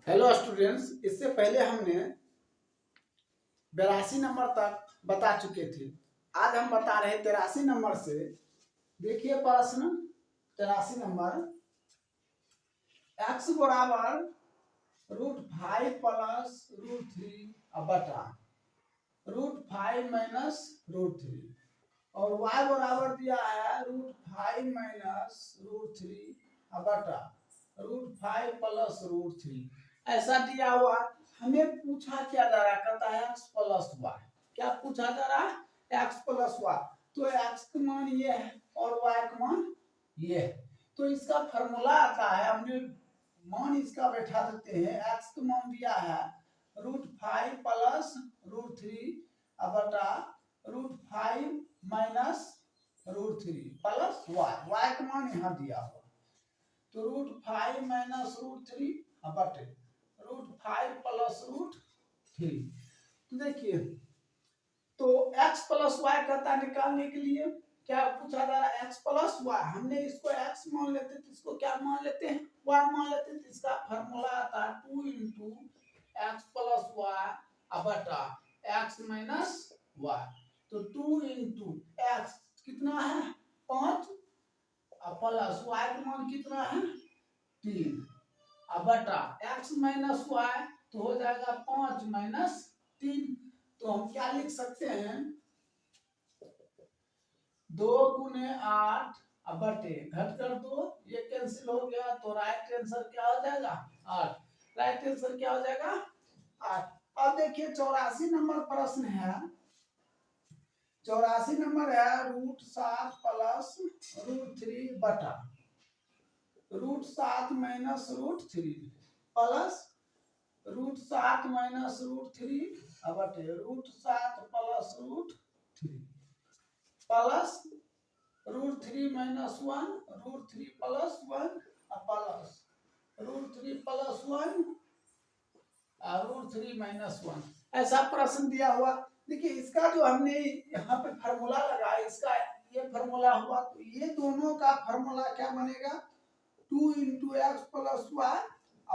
Hello students, इससे पहले हमने 82 नंबर तक बता चुके थे। आज हम बता रहे 83 नंबर से। देखिए प्रश्न 83 नंबर, x बराबर √5 प्लस √3 बटा √5 माइनस √3 और y बराबर दिया है √5 माइनस √3 बटा √5 प्लस √3 ऐसा दिया हुआ। हमें पूछा क्या जा रहा है, कहता है x प्लस वाई। क्या पूछा जा रहा है? x plus y. तो x का मान ये है और y का मान ये है, तो इसका फॉर्मूला आता है। हमने मान इसका बैठा देते हैं। x का मान दिया है √5 प्लस √3 बटा √5 माइनस √3 प्लस y का मान यहाँ दिया हुआ। तो √5 माइनस √3 बटे √5 प्लस √3। तो देखिए, तो x प्लस वाई कहता है निकालने के लिए। क्या पूछा जा रहा है? x plus y. हमने इसको x मान लेते तो इसको क्या मान लेते हैं? y मान लेते हैं। तो इसका फॉर्मूला आता है 2 इंटू एक्स प्लस वाई बटा x माइनस वाई। तो 2 इंटू एक्स कितना है 5 प्लस y का मान कितना है 3 बटा x माइनस वाई, तो हो जाएगा 5 माइनस 3। तो हम क्या लिख सकते हैं? 2 गुने 8 बटे घटकर 2, ये कैंसिल हो गया। तो राइट आंसर क्या हो जाएगा? 8। राइट आंसर क्या हो जाएगा? 8। अब देखिए 84 नंबर प्रश्न है। 84 नंबर है √7 प्लस √3 बटा √7 माइनस √3 प्लस √7 माइनस √3 बटे √7 plus √3 plus √3 minus 1 √3 plus 1 plus √3 plus 1 √3 minus 1। ऐसा प्रश्न दिया हुआ। देखिए इसका जो हमने यहाँ पे फार्मूला लगाया, इसका ये फार्मूला हुआ, तो ये दोनों का फार्मूला क्या बनेगा? 2 इंटू एक्स प्लस वाई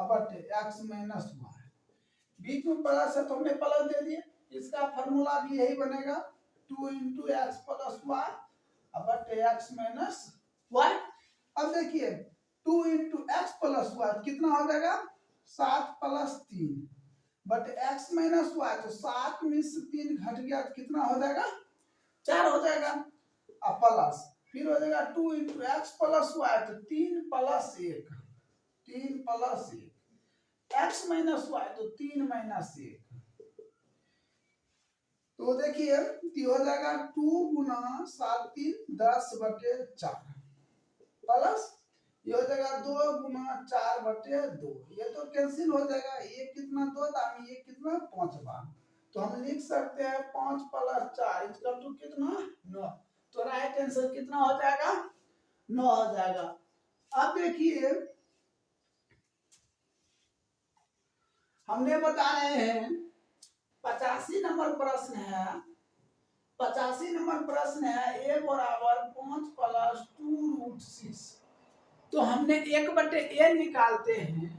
बटे एक्स माइनस वाई। बीच में प्लस है तो हमने प्लस दे दिए। इसका फार्मूला भी यही बनेगा 2 इंटू एक्स प्लस वाई बटे एक्स माइनस वाई। अब देखिए 2 इंटू एक्स प्लस वाई कितना हो जाएगा? 7 प्लस 3 बटे एक्स माइनस वाई। तो 7 में से 3 घट गया तो कितना हो जाएगा? 4 हो जाएगा। अब प्लस फिर हो जाएगा 2 इंटू एक्स प्लस वाई, तो 3 plus 1 3 plus 1 x minus y, तो 3 माइनस 1। तो देखिए हो जाएगा 2 गुना 7 3 10 बटे 4 प्लस ये हो जाएगा 2 गुना 4 बटे 2। ये तो कैंसिल हो जाएगा। ये कितना 2 दाम, ये कितना 5 बार। तो हम लिख सकते हैं 5 प्लस 4 इक्वल टू कितना 9। तो राइट आंसर कितना हो जाएगा? 9 हो जाएगा। अब देखिए हमने बता रहे हैं 85 नंबर प्रश्न है। 85 नंबर प्रश्न है a बराबर 5 प्लस 2√6। तो हमने 1/a निकालते हैं।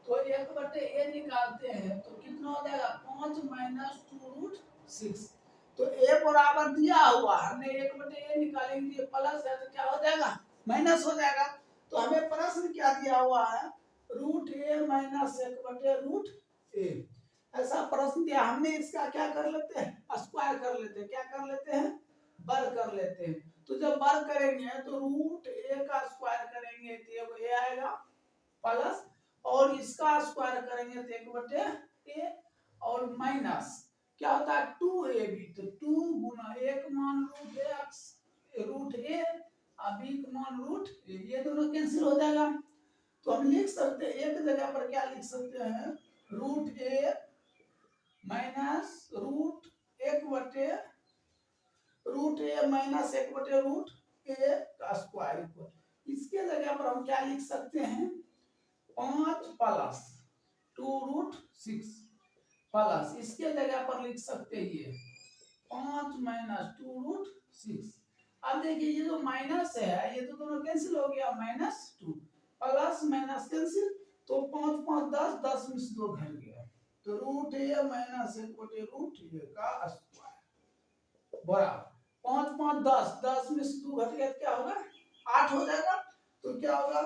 तो 1/a निकालते हैं तो कितना हो जाएगा? 5 माइनस 2√6। तो a बराबर दिया हुआ, हमने 1/a निकालेंगे, ये प्लस है तो क्या हो जाएगा? माइनस हो जाएगा। तो हमें प्रश्न क्या दिया हुआ है? √a minus 1/√a। ऐसा प्रश्न दिया। हमने इसका क्या कर लेते हैं? स्क्वायर कर लेते हैं। क्या कर लेते हैं? वर्ग कर लेते हैं। तो जब वर्ग करेंगे तो √a का स्क्वायर करेंगे तो ये आएगा प्लस, और इसका स्क्वायर करेंगे तो 1/a और माइनस क्या होता है 2ab। तो 2 गुना 1 मान √a b का मान √a, ये दोनों कैंसिल हो जाएगा। तो हम लिख सकते हैं एक जगह पर क्या लिख सकते हैं? √a minus √1/√a minus 1/√a का स्क्वायर। इसके जगह पर हम क्या लिख सकते हैं? 5 प्लस 2√6 प्लस इसके जगह पर लिख सकते हैं ये 5 माइनस 2√6। अब देखिए ये जो माइनस है ये तो दोनों कैंसिल हो गया, -2 प्लस माइनस कैंसिल, तो 5 5 10, 10 में से 2 घट गया, तो रूट ए माइनस 1 बटे रूट ए का स्क्वायर बराबर 5 5 10, 10 में से 2 घट गया तो क्या होगा 8 हो जाएगा। तो क्या होगा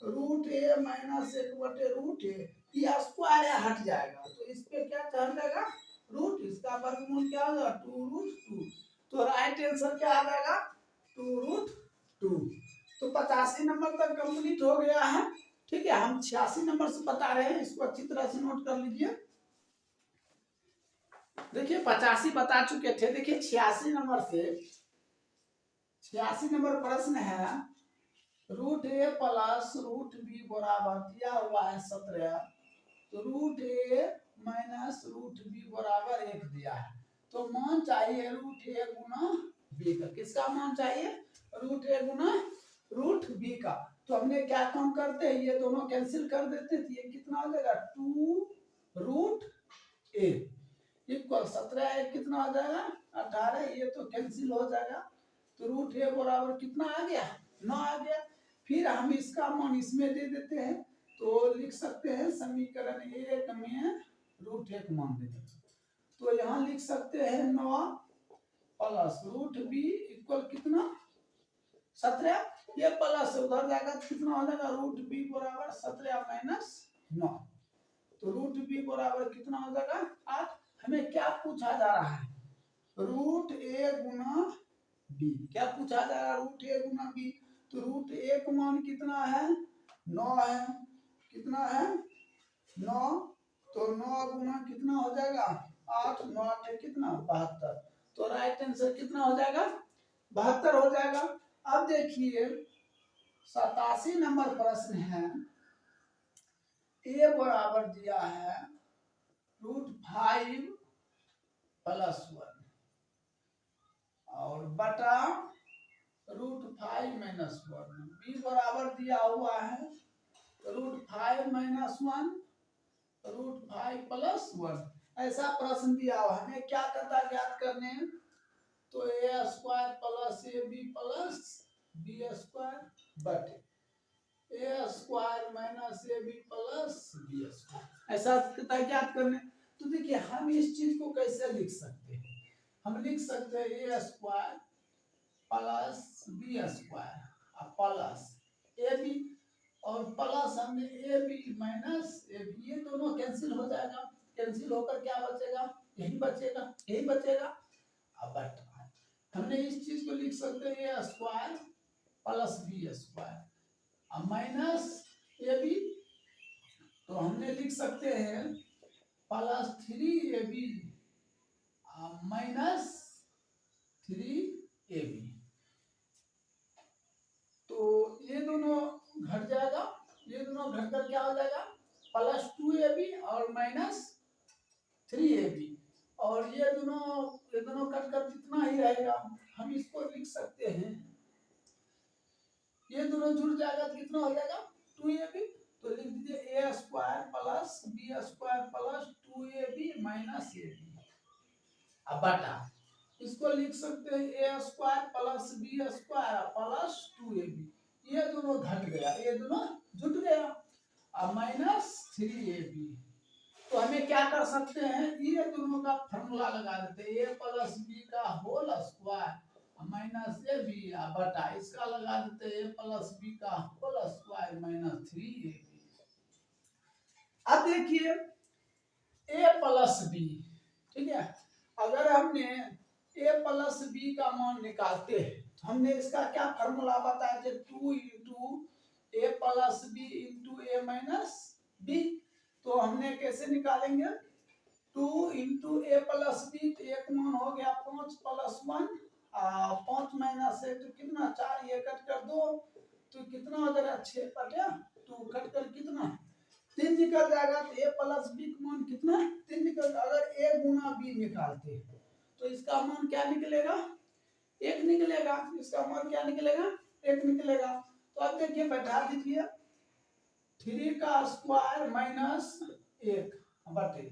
रूट ए माइनस 1 बटे रूट ए, ये स्क्वायर है हट जाएगा, तो इस पे क्या हट जाएगा रूट, इसका वर्गमूल क्या होगा 2 रूट 2, तो राइट आंसर क्या आ जाएगा 2 रूट 2। तो 85 नंबर तक कंप्लीट हो गया है। ठीक है, हम 86 नंबर से बता रहे हैं, इसको अच्छी तरह से नोट कर लीजिए। देखिए 85 बता चुके थे, देखिए 86 नंबर से 86 नंबर प्रश्न है रूट ए प्लस रूट बी बराबर दिया हुआ है 17, तो रूट ए माइनस रूट बी बराबर 1 दिया है, तो मान चाहिए रूट ए गुना बी का। किसका मान चाहिए रूट ए गुना रूट बी का। तो हमने क्या काम करते हैं, ये दोनों कैंसिल कर देते थे, ये कितना हो जाएगा 2 रूट ए इक्वल 17 कितना आ जाएगा 18, ये तो कैंसिल हो जाएगा, तो रूट ए बराबर कितना आ गया 9 आ गया। फिर हम इसका मान इसमें दे देते हैं, तो लिख सकते हैं समीकरण 1 में रूट 1 मान दे देते हैं, तो यहाँ लिख सकते हैं 9 प्लस रूट बी इक्वल कितना 17, ये प्लस उधर जाएगा तो कितना हो जाएगा रूट बी बराबर 17 माइनस 9, तो रूट बी बराबर कितना हो जाएगा 8। हमें क्या पूछा जा रहा है रूट ए गुना बी, क्या पूछा जा रहा है रूट ए गुना बी, तो रूट ए का मान कितना है 9 है, कितना है 9, तो 9 गुना कितना हो जाएगा 8, 9 8 कितना 72, तो राइट आंसर कितना हो जाएगा 72 हो जाएगा। अब देखिए 87 नंबर प्रश्न है, ए बराबर दिया है रूट 5 प्लस 1 और बटा रूट 5 माइनस 1, बी बराबर दिया हुआ है रूट 5 माइनस 1 रूट 5 प्लस 1, ऐसा प्रश्न दिया हुआ है। हमें क्या करता ज्ञात करने हैं, तो a square plus a b plus b square बटे a square minus a b plus b square, ऐसा करता ज्ञात करने। तो देखिए हम इस चीज को कैसे लिख सकते हैं, हम लिख सकते हैं a square plus b square plus a b, और प्लस हमने a b minus a b, ये दोनों कैंसिल हो जाएगा, कैंसिल होकर क्या बचेगा यही बचेगा, यही बचेगा। अब बट हमने इस चीज को लिख सकते हैं a square plus b square minus a b, तो हमने लिख सकते हैं प्लस 3ab माइनस 3ab, तो ये दोनों घट जाएगा, ये दोनों घटकर क्या हो जाएगा प्लस 2ab और माइनस 3ab, और ये दोनों कटकर कितना ही रहेगा, हम इसको लिख सकते हैं ये दोनों जुड़ जाएगा तो कितना हो जाएगा 2ab, तो लिख दीजिए a square plus b square plus 2ab minus ab, अब बटा इसको लिख सकते हैं a square plus b square plus 2ab, ये दोनों घट गया, ये दोनों जुट गया, अब माइनस 3ab, तो हमें क्या कर सकते हैं ये दोनों का फॉर्मूला लगा देते हैं, ए प्लस बी का whole square minus a b बटा इसका लगा देते हैं ए प्लस बी का होल स्क्वायर माइनस 3ab। अब देखिए ए प्लस बी, ठीक है, अगर हमने ए प्लस बी का मान निकालते हैं तो हमने इसका क्या फॉर्मूला बताया थे 2 इंटू ए प्लस बी इंटू ए माइनस बी, तो हमने कैसे निकालेंगे 2 इंटू ए प्लस बी, तो एक मान हो गया 5 प्लस 1 5 माइनस 1 तो कितना 4, ये कट कर 2 तो कितना हो जाएगा 6 बटे 2, कट कर कितना 3 निकल जाएगा, तो ए प्लस बी का मान कितना 3 निकल। अगर ए गुना बी निकालते हैं तो इसका मान क्या निकलेगा 1 निकलेगा, इसका मान क्या निकलेगा 1 निकलेगा। तो अब देखिए बैठा दीजिए 3 का स्क्वायर माइनस 1 बटे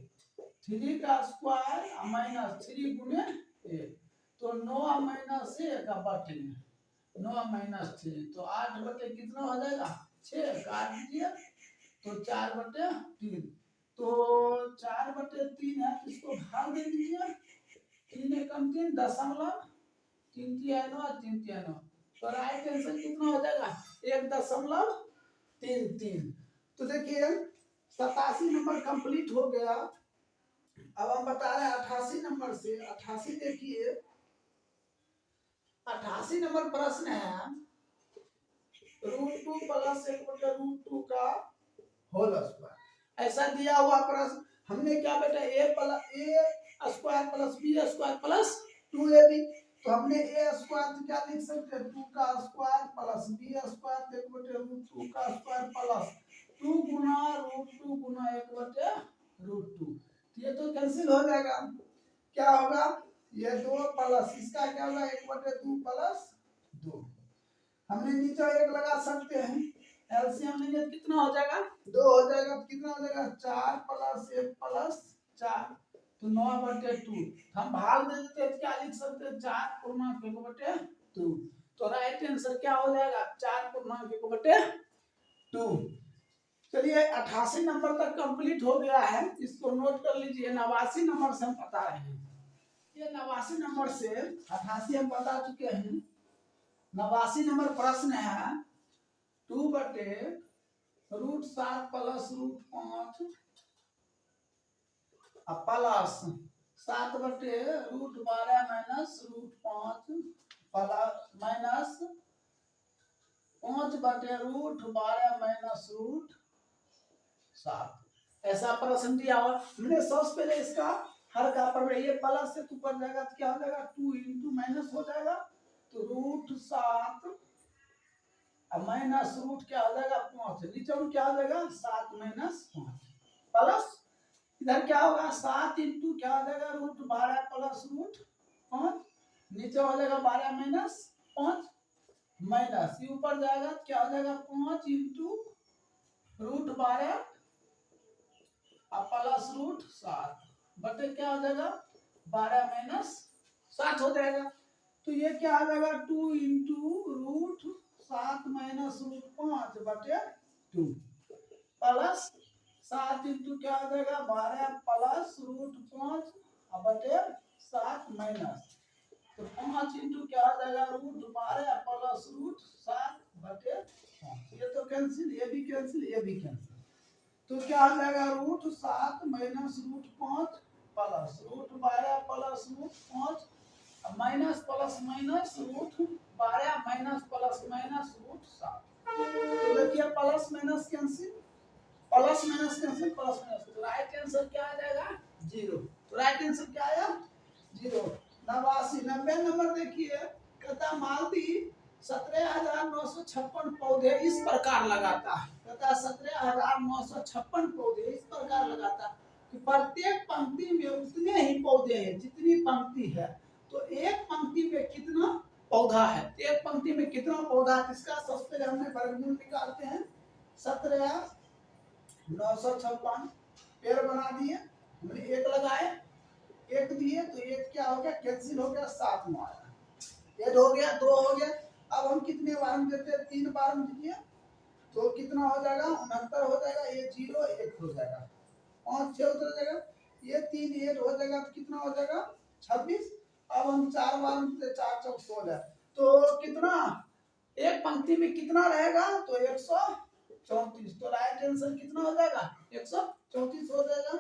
3 का स्क्वायर माइनस 3 गुने 1, तो 9 माइनस 1 बटे 9 माइनस 3, तो 8 बटे कितना हो जाएगा 6, काट दीजिए, तो 4/3, तो 4/3 है, इसको भाग दे दीजिए, 3 एकम 3 दशमलव 3 3 9 3 3 9, तो राइट आंसर कितना हो जाएगा 1.33। तो देखिए 87 नंबर कंप्लीट हो गया। अब हम बता रहे हैं 88 नंबर से। 88 देखिए, 88 नंबर प्रश्न है √2 प्लस 1/√2 का होल स्क्वायर। ऐसा दिया हुआ प्रश्न, हमने क्या बेटा a square plus b square plus 2ab, तो हमने a स्क्वायर तो क्या लिख सकते हैं 2 का स्क्वायर प्लस b स्क्वायर 1/√2 का स्क्वायर प्लस 2 गुना √2 गुना 1/√2। ये तो कैंसिल हो जाएगा, क्या होगा ये 2 प्लस इसका क्या होगा 1/2 प्लस 2। हमने नीचे 1 लगा सकते हैं, एलसीएम लेंगे तो कितना हो जाएगा 2 हो जाएगा, तो कितना हो जाएगा 4 प्लस 1 प्लस 4, तो 9/2। हम भाग दे देते हैं, क्या लिख सकते हैं 4 पूर्णांक 1/2, तो राइट आंसर क्या हो जाएगा 4 पूर्णांक 1/2। चलिए 88 नंबर तक कंप्लीट हो गया है, इसको नोट कर लीजिए। 89 नंबर से हम बता रहे हैं, ये 89 नंबर से 88 हम बता चुके हैं। 89 नंबर प्रश्न है 2/√7 plus √5 plus 7/√12 minus √5 plus minus 5/√12 minus √7। ऐसा प्रश्न दिया हुआ। हमने सबसे पहले इसका हर का पर ये प्लस से ऊपर जाएगा तो क्या हो जाएगा 2 इंटू माइनस हो जाएगा, तो √7 माइनस रूट क्या हो जाएगा 5, नीचे में क्या हो जाएगा 7 माइनस 5 प्लस इधर क्या होगा 7 इंटू क्या हो जाएगा √12 प्लस √5, नीचे हो जाएगा 12 माइनस 5 माइनस ये ऊपर जाएगा क्या हो जाएगा 5 इंटू √12 प्लस √7 बटे क्या हो जाएगा 12 माइनस 7 हो जाएगा। तो ये क्या आ जाएगा 2 इंटू √7 माइनस √5 बटे 2 प्लस 7 इंटू क्या हो जाएगा 12 प्लस √5 बटे 7 माइनस, तो 5 इंटू क्या हो जाएगा √12 प्लस √7 बटे 5। ये तो कैंसिल, ये भी कैंसिल, ये भी कैंसिल, तो क्या आ जाएगा √7 minus √5 plus √12 plus √5 minus plus minus √12 minus plus minus √7। तो देखिए plus minus cancel, plus minus cancel, plus minus, तो राइट आंसर क्या आ जाएगा 0। तो राइट आंसर क्या आया 0। 90 नंबर देखिए, कहता मालती 17,956 पौधे इस प्रकार लगाता है। कहता 17,956 पौधे इस प्रकार लगाता है कि प्रत्येक पंक्ति में उतने ही पौधे हैं जितनी पंक्ति है, तो एक पंक्ति में कितना पौधा है, एक पंक्ति में कितना पौधा है, इसका सबसे पहले हमने वर्गमूल निकालते हैं। 17,956 पेड़ बना दिए, हमने 1 लगाए, 1 दिए तो 1 क्या हो गया कैंसिल हो गया, 7 में आया, 1 हो गया, 2 हो गया। अब हम कितने बार में देते हैं 3 बार में दीजिए, तो कितना हो जाएगा 69 हो जाएगा, ये 0 1 हो जाएगा, 5 6 उतर जाएगा, ये 3 8 हो जाएगा, तो कितना हो जाएगा 26। अब हम 4 बार में देते 4 चौक 16, तो कितना एक पंक्ति में कितना रहेगा तो 134, तो राइट आंसर कितना हो जाएगा 134 हो जाएगा।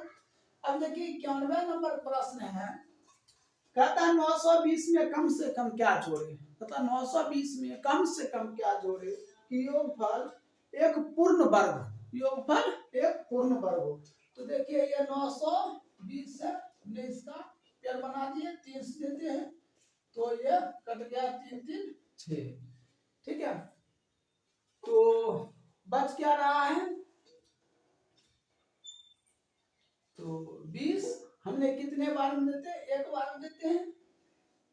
अब देखिए 91 नंबर प्रश्न है, कहता 920 में कम से कम क्या जोड़े, कहता 920 में कम से कम क्या जोड़े कि योगफल एक पूर्ण वर्ग, योगफल एक पूर्ण वर्ग हो। तो देखिए ये 920 है, हमने इसका पेड़ बना दिए, 3 से देते हैं तो ये कट गया 3 3 6, ठीक है। तो बच क्या रहा है, तो 20 हमने कितने बार में देते हैं 1 बार में देते हैं,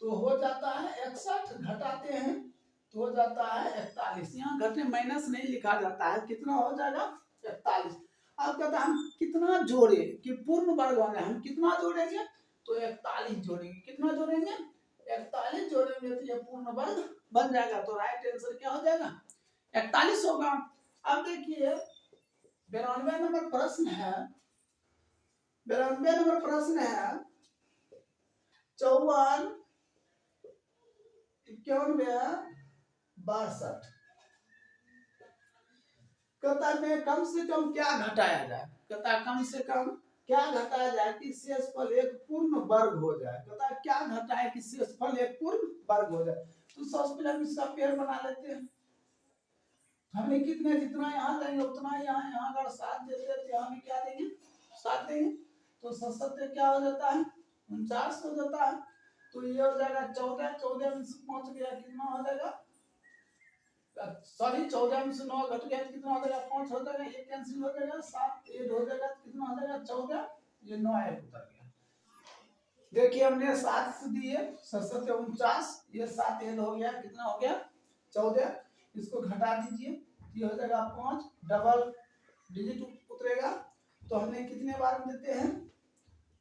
तो हो जाता है 61, घटाते हैं तो हो जाता है 41, यहाँ घटे माइनस नहीं लिखा जाता है, कितना हो जाएगा 41। अब कहता है हम कितना जोड़े कि पूर्ण वर्ग बने, हम कितना जोड़ेंगे तो 41 जोड़ेंगे, कितना जोड़ेंगे 41 जोड़ेंगे, तो ये पूर्ण वर्ग बन जाएगा, तो राइट आंसर क्या हो जाएगा 41 होगा। अब देखिए 92 नंबर प्रश्न है, 92 नंबर प्रश्न है 54 91 62। कहता में कम से कम क्या घटाया जाए, कहता कम से कम क्या घटाया जाए कि शेषफल एक पूर्ण वर्ग हो जाए। कहता क्या घटाए कि शेषफल एक पूर्ण वर्ग हो जाए। तो सबसे पहले हम इसका पेड़ बना लेते हैं। हमने कितने जितना यहाँ देंगे उतना यहाँ अगर 7 देते तो यहाँ भी क्या देंगे 7 देंगे, तो 7 क्या हो जाता है 49 हो जाता है। तो ये हो जाएगा 14, 14 में से 5 गया कितना हो जाएगा, सॉरी 14 में से 9 घट गया कितना हो जाएगा 5 हो जाएगा, ये कैंसिल हो जाएगा 7 8 हो जाएगा कितना हो जाएगा 14, ये 9 1 उतर गया। देखिए हमने 7 दिए 7 49, ये 7 8 हो गया कितना हो गया 14, इसको घटा दीजिए ये हो जाएगा 5, डबल डिजिट उतरेगा। तो हमने कितने बार में देते हैं,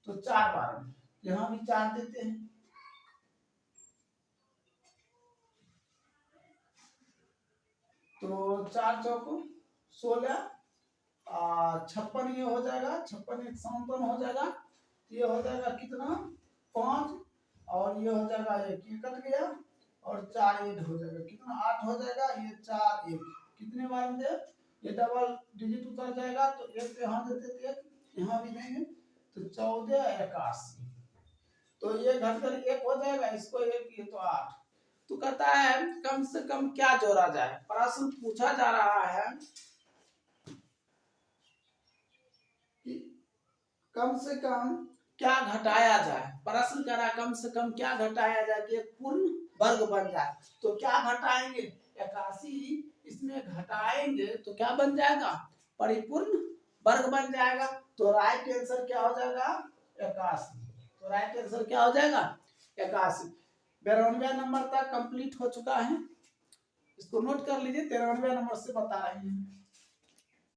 तो 4 बार में, यहाँ भी 4 देते हैं। तो 4 चौको 16, 56 ये हो जाएगा, 56 एक 57 हो जाएगा, ये हो जाएगा कितना 5, और ये हो जाएगा 1 ये कट गया, और 4 8 हो जाएगा कितना 8 हो जाएगा, ये 4 1 कितने बार में दे, ये डबल डिजिट उतर जाएगा तो 1 तो यहाँ देते थे 1 यहाँ भी देंगे, तो 14 81, तो ये घटकर 1 हो जाएगा, इसको 1 ये तो 8। तो कहता है कम से कम क्या जोड़ा जाए, प्रश्न पूछा जा रहा है कि कम से कम क्या घटाया जाए, प्रश्न करा कम से कम क्या घटाया जाए कि एक पूर्ण वर्ग बन जाए। तो क्या घटाएंगे 81, इसमें घटाएंगे तो क्या बन जाएगा परिपूर्ण वर्ग बन जाएगा। तो राइट आंसर क्या हो जाएगा 81। तो राइट आंसर क्या हो जाएगा 81। 92 नंबर तक कंप्लीट हो चुका है, इसको नोट कर लीजिए, 93 नंबर से बता रहे हैं।